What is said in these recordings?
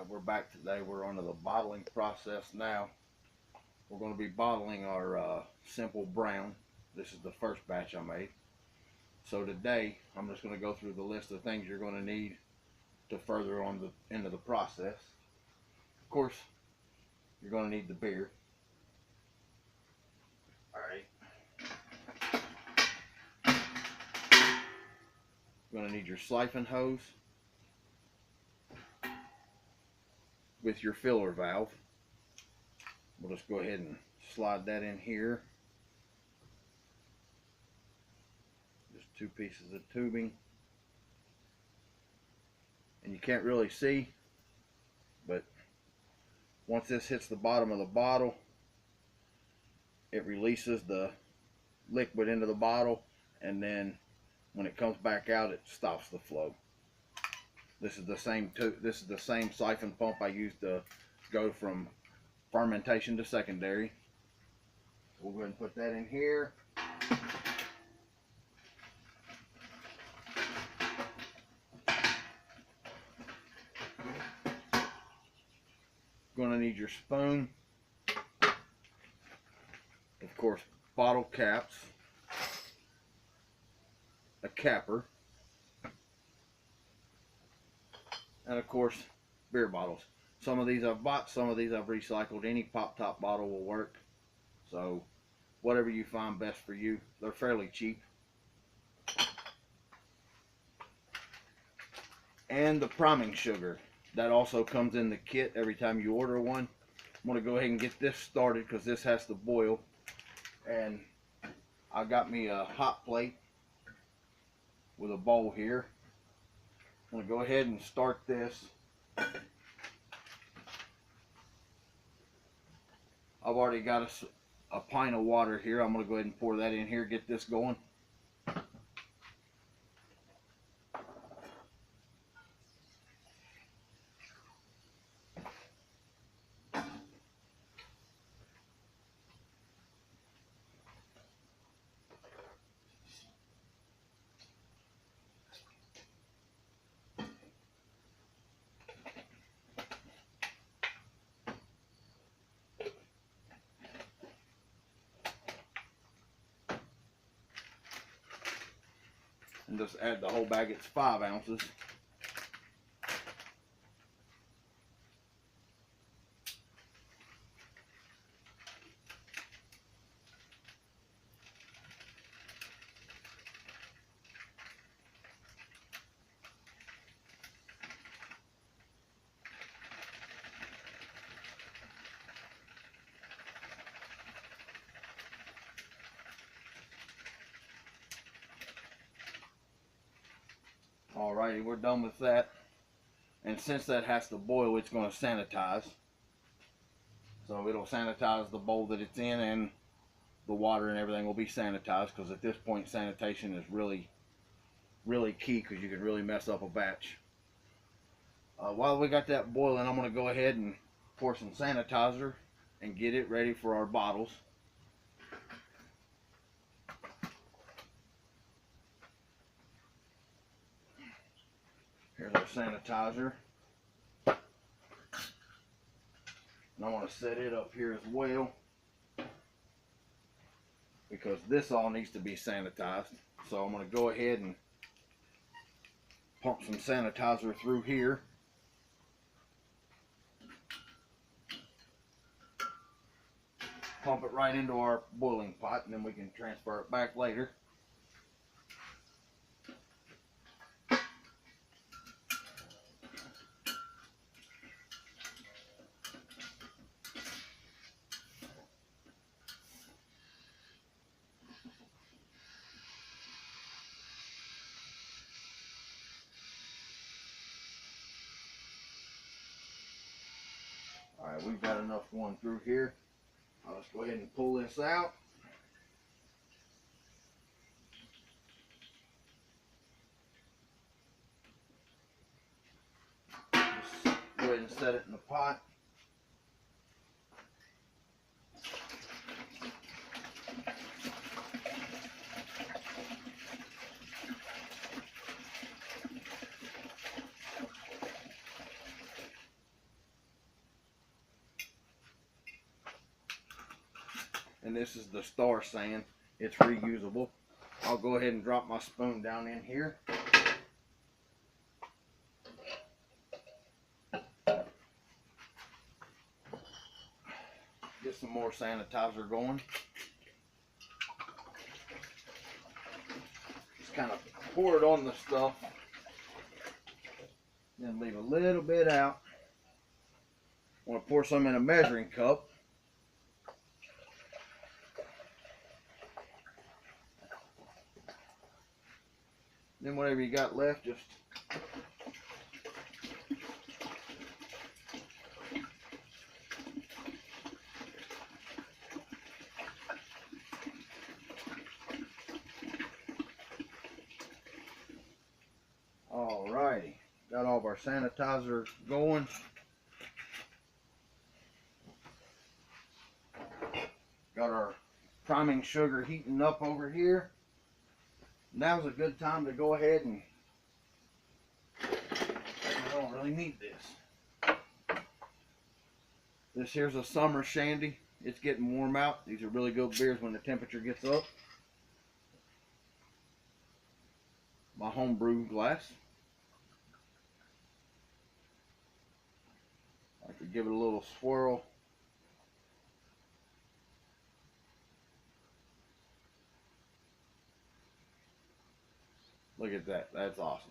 We're back today. We're on to the bottling process now. We're going to be bottling our simple brown. This is the first batch I made. So today I'm just going to go through the list of things you're going to need to further on into the process. Of course, you're going to need the beer. Alright. You're going to need your siphon hose with your filler valve. We'll just go ahead and slide that in here. Just 2 pieces of tubing. And you can't really see, but once this hits the bottom of the bottle, it releases the liquid into the bottle, and then when it comes back out, it stops the flow. This is the same siphon pump I used to go from fermentation to secondary. We'll go ahead and put that in here. Going to need your spoon, of course, bottle caps, a capper, and of course beer bottles. Some of these I've bought, some of these I've recycled. Any pop top bottle will work, so whatever you find best for you. They're fairly cheap. And the priming sugar, that also comes in the kit every time you order one. I'm going to go ahead and get this started because this has to boil. And I got me a hot plate with a bowl here. I'm going to go ahead and start this. I've already got a pint of water here. I'm going to go ahead and pour that in here, get this going. And just add the whole bag. It's 5 ounces. Alrighty, we're done with that. And since that has to boil, it's going to sanitize. So it'll sanitize the bowl that it's in, and the water and everything will be sanitized, because at this point sanitation is really key, because you can really mess up a batch. While we got that boiling, I'm going to go ahead and pour some sanitizer and get it ready for our bottles. Here's our sanitizer. And I want to set it up here as well, because this all needs to be sanitized. So I'm going to go ahead and pump some sanitizer through here. Pump it right into our boiling pot, and then we can transfer it back later. Alright, we've got enough going through here. I'll just go ahead and pull this out. Just go ahead and set it in the pot. and this is the Star San. It's reusable. I'll go ahead and drop my spoon down in here. Get some more sanitizer going. Just kind of pour it on the stuff. Then leave a little bit out. I want to pour some in a measuring cup. Then whatever you got left, just alrighty. Got all of our sanitizer going. Got our priming sugar heating up over here. Now's a good time to go ahead and, I don't really need this. This here's a summer shandy. It's getting warm out. These are really good beers when the temperature gets up. My homebrew glass. I could give it a little swirl. Look at that. That's awesome.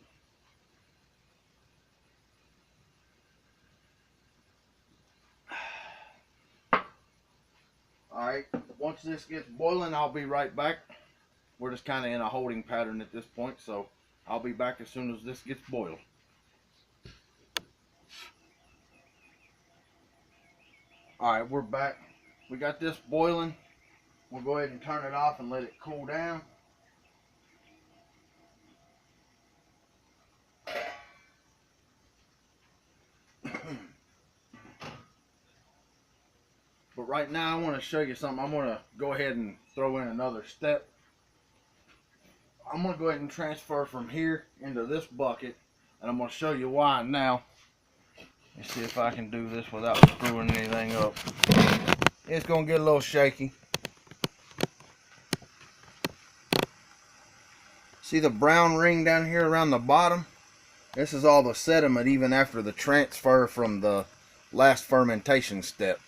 Alright, once this gets boiling, I'll be right back. We're just kind of in a holding pattern at this point, so I'll be back as soon as this gets boiled. Alright, we're back. We got this boiling. We'll go ahead and turn it off and let it cool down. But right now I want to show you something. I'm going to go ahead and throw in another step. I'm going to go ahead and transfer from here into this bucket, and I'm going to show you why now. Let's see if I can do this without screwing anything up. It's going to get a little shaky. See the brown ring down here around the bottom? This is all the sediment even after the transfer from the last fermentation step.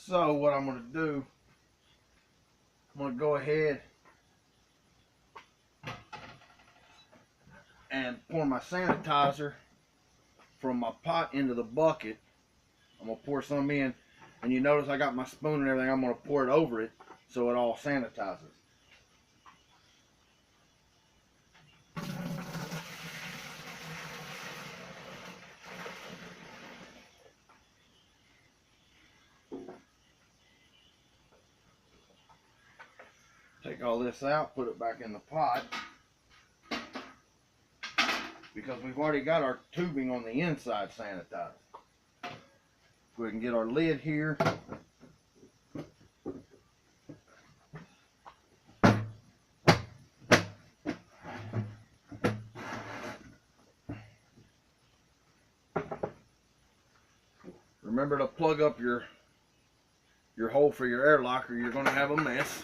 So what I'm going to do, I'm going to go ahead and pour my sanitizer from my pot into the bucket. I'm going to pour some in, and you notice I got my spoon and everything. I'm going to pour it over it so it all sanitizes. Take all this out, put it back in the pot, because we've already got our tubing on the inside sanitized. We can get our lid here. Remember to plug up your hole for your airlock, or you're going to have a mess.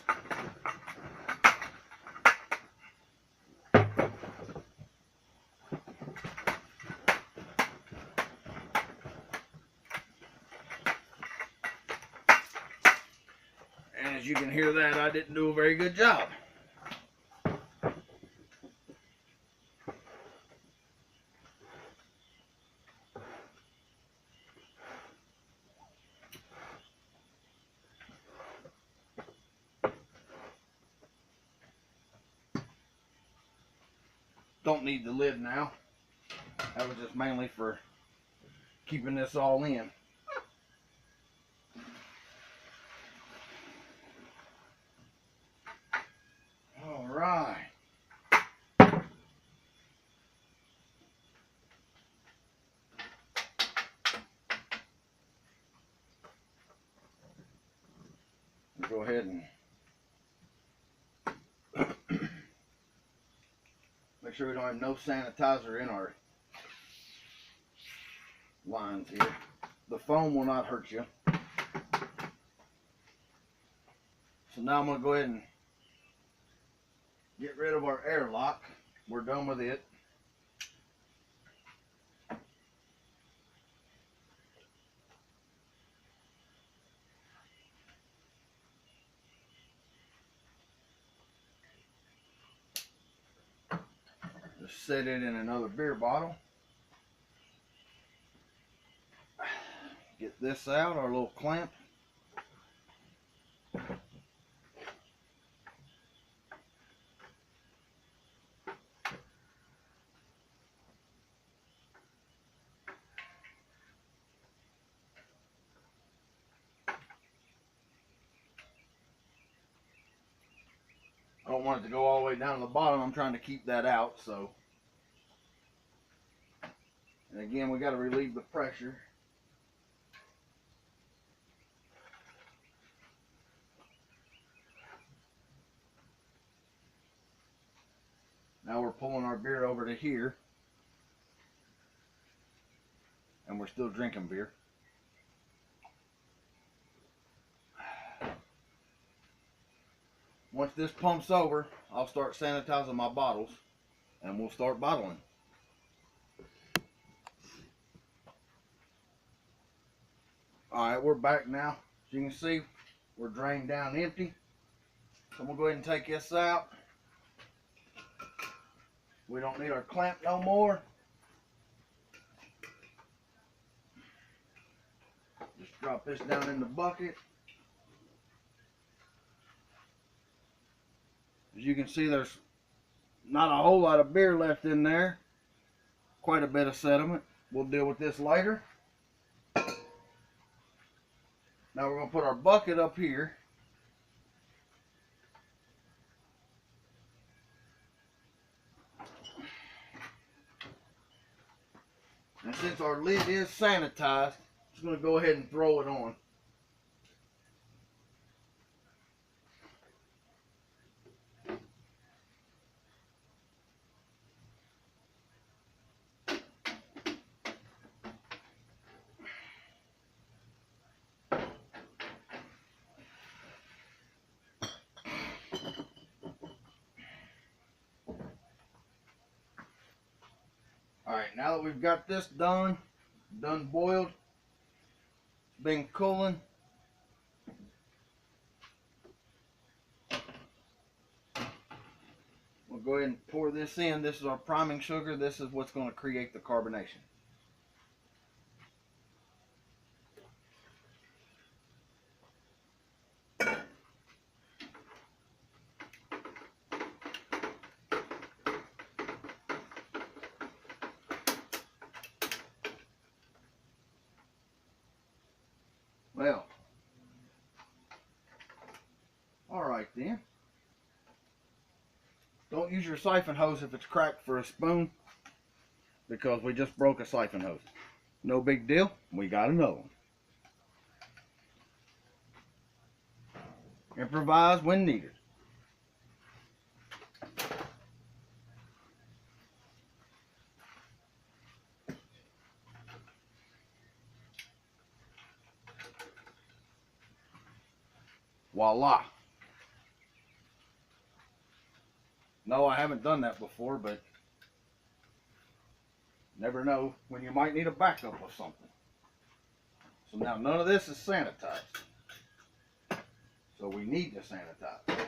And as you can hear that, I didn't do a very good job. Don't need the lid now. That was just mainly for keeping this all in. All right. Go ahead and make sure we don't have no sanitizer in our lines here. The foam will not hurt you. So now I'm going to go ahead and get rid of our airlock. We're done with it. Just set it in another beer bottle. Get this out, our little clamp. I don't want it to go all the way down to the bottom. I'm trying to keep that out, so. And again, we got to relieve the pressure. Now we're pulling our beer over to here. And we're still drinking beer. Once this pumps over, I'll start sanitizing my bottles and we'll start bottling. Alright, we're back now. As you can see, we're drained down empty. So I'm going to go ahead and take this out. We don't need our clamp no more. Just drop this down in the bucket. As you can see, there's not a whole lot of beer left in there. Quite a bit of sediment. We'll deal with this later. Now we're going to put our bucket up here. And since our lid is sanitized, I'm just going to go ahead and throw it on. Alright, now that we've got this done boiled, it's been cooling. We'll go ahead and pour this in. This is our priming sugar. This is what's going to create the carbonation. Well, alright then. Don't use your siphon hose if it's cracked for a spoon, because we just broke a siphon hose. No big deal. We got another one. Improvise when needed. Voila. No, I haven't done that before, but never know when you might need a backup of something. So now none of this is sanitized. So we need to sanitize.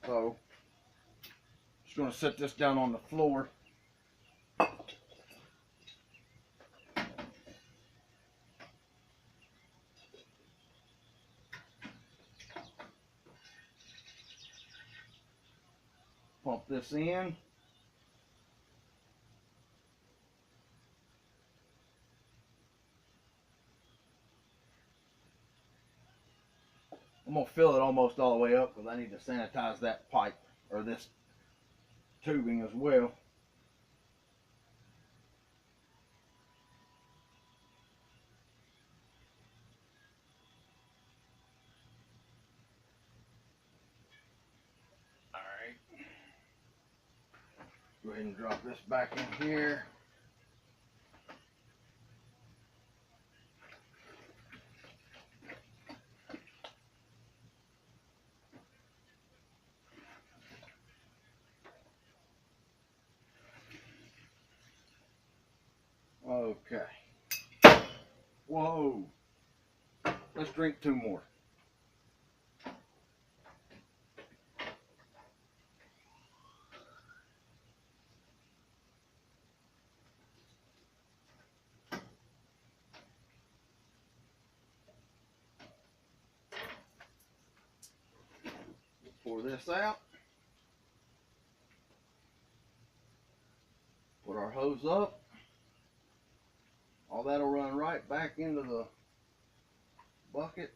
So just going to set this down on the floor. Pump this in. I'm going to fill it almost all the way up because I need to sanitize that pipe, or this tubing as well. Alright. Go ahead and drop this back in here. Okay. Whoa. Let's drink two more. Pour this out. Put our hose up. All that'll run right back into the bucket.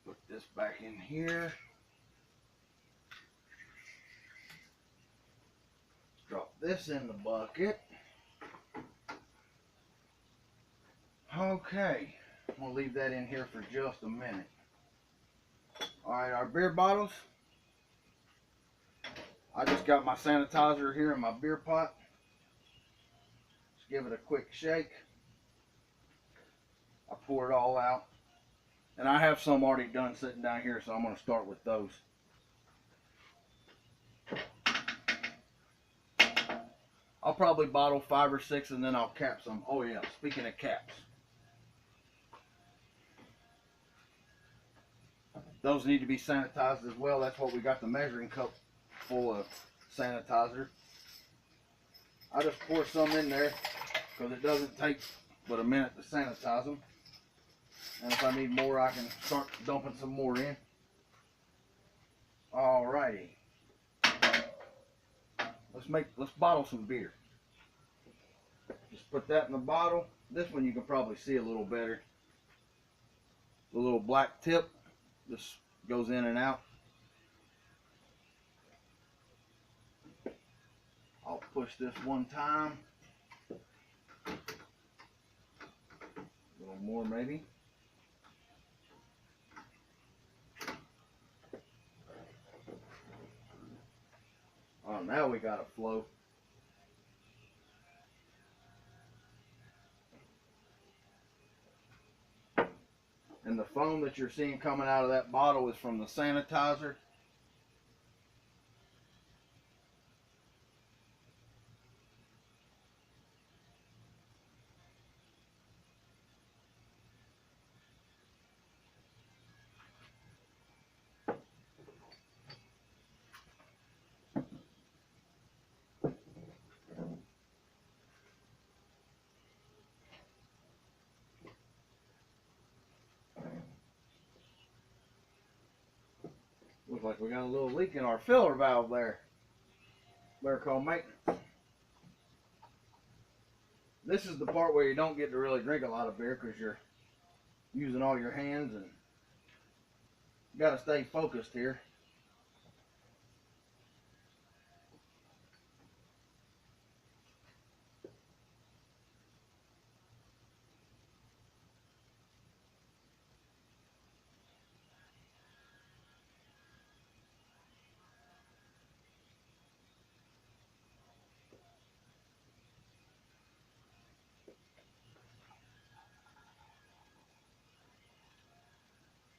Put this back in here. Drop this in the bucket. Okay, I'm gonna leave that in here for just a minute. All right, our beer bottles. I just got my sanitizer here in my beer pot. Just give it a quick shake. I pour it all out. And I have some already done sitting down here, so I'm going to start with those. I'll probably bottle 5 or 6 and then I'll cap some. Oh yeah, speaking of caps. Those need to be sanitized as well. That's what we got the measuring cup full of sanitizer. I just pour some in there because it doesn't take but a minute to sanitize them. And if I need more, I can start dumping some more in. Alrighty. Let's bottle some beer. Just put that in the bottle. This one you can probably see a little better. The little black tip just goes in and out. I'll push this one time. A little more maybe. Oh, now we got a flow. And the foam that you're seeing coming out of that bottle is from the sanitizer. Looks like we got a little leak in our filler valve there. Better call maintenance. This is the part where you don't get to really drink a lot of beer because you're using all your hands and you got to stay focused here.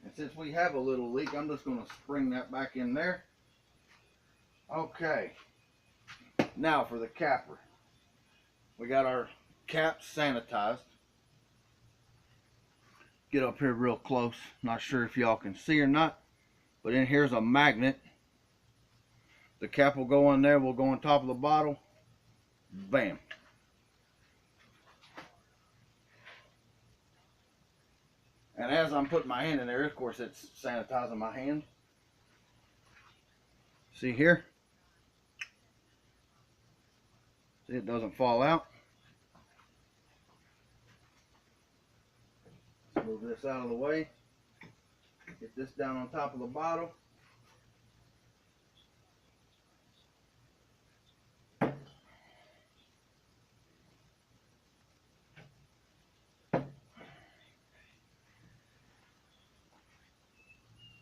And since we have a little leak, I'm just going to spring that back in there. Okay. Now for the capper. We got our caps sanitized. Get up here real close. Not sure if y'all can see or not, but in here's a magnet. The cap will go on there, will go on top of the bottle. Bam. And as I'm putting my hand in there, of course it's sanitizing my hand. See here? See, it doesn't fall out. Let's move this out of the way. Get this down on top of the bottle.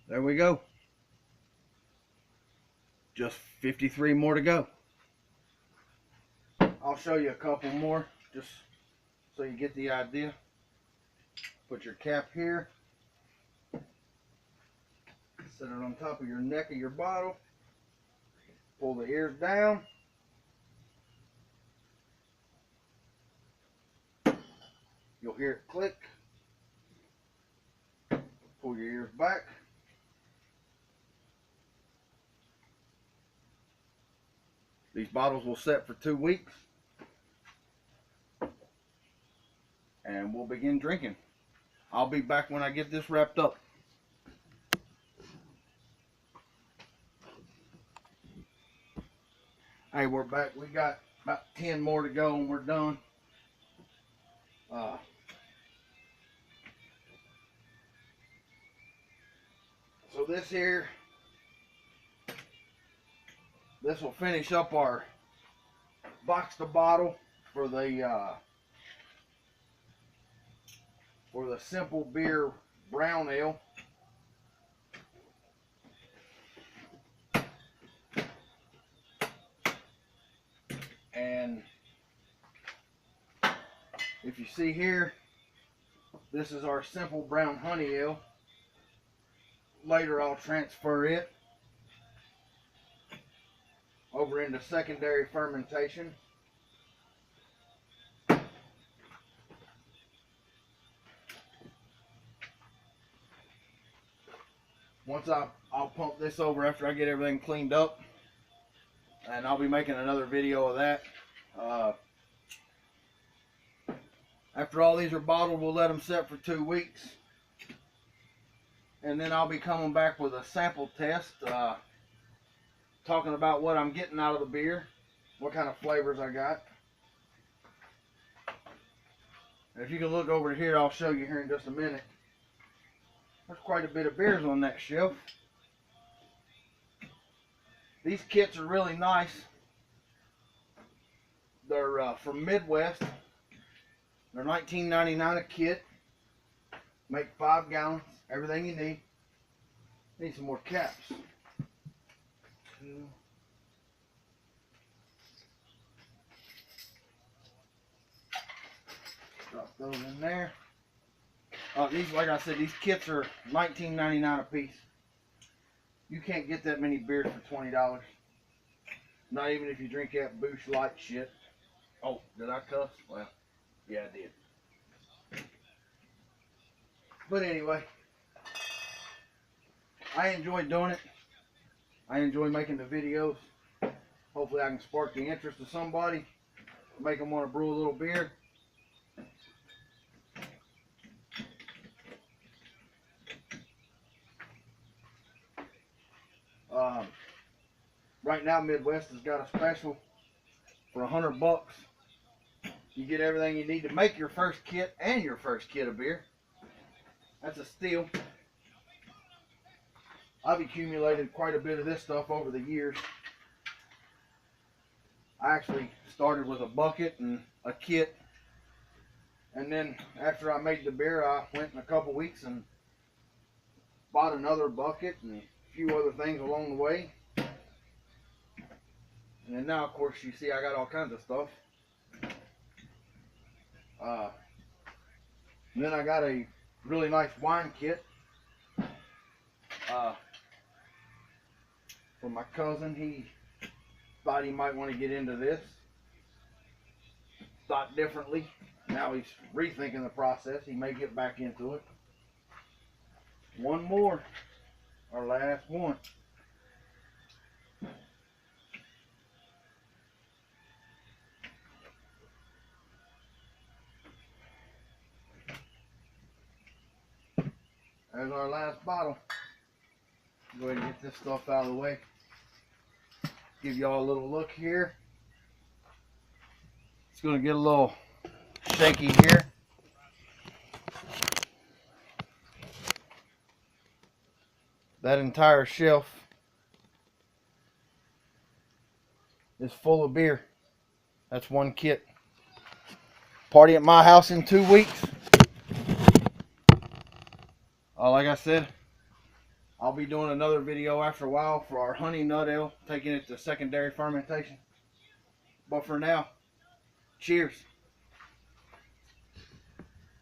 There we go. just 53 more to go. I'll show you a couple more just so you get the idea. Put your cap here. Set it on top of your neck of your bottle. Pull the ears down. You'll hear it click. Pull your ears back. These bottles will set for 2 weeks. And we'll begin drinking. I'll be back when I get this wrapped up. Hey, we're back. We got about 10 more to go and we're done. So this here, this will finish up our box to bottle for the Simple Beer Brown Ale. And if you see here, this is our Simple Brown Honey Ale. Later I'll transfer it over into secondary fermentation. Once I'll pump this over after I get everything cleaned up, and I'll be making another video of that. After all these are bottled, we'll let them set for 2 weeks. And then I'll be coming back with a sample test, talking about what I'm getting out of the beer, what kind of flavors I got. And if you can look over here, I'll show you here in just a minute. There's quite a bit of beers on that shelf. These kits are really nice. They're from Midwest. They're $19.99 a kit. Make 5 gallons. Everything you need. Need some more caps. 2. Drop those in there. These, like I said, these kits are $19.99 a piece. You can't get that many beers for $20. Not even if you drink that Busch Light shit. Oh, did I cuss? Well, yeah, I did. But anyway, I enjoy doing it. I enjoy making the videos. Hopefully I can spark the interest of somebody, make them want to brew a little beer. Right now Midwest has got a special for $100. You get everything you need to make your first kit and your first kit of beer. That's a steal. I've accumulated quite a bit of this stuff over the years. I actually started with a bucket and a kit, and then after I made the beer, I went in a couple weeks and bought another bucket and a few other things along the way. And then now, of course, you see I got all kinds of stuff. And then I got a really nice wine kit for my cousin. He thought he might want to get into this. Thought differently. Now he's rethinking the process. He may get back into it. One more. Our last one. There's our last bottle. Go ahead and get this stuff out of the way. Give y'all a little look here. It's going to get a little shaky here. That entire shelf is full of beer. That's one kit. Party at my house in 2 weeks. Like I said, I'll be doing another video after a while for our honey nut ale, taking it to secondary fermentation. But for now, cheers.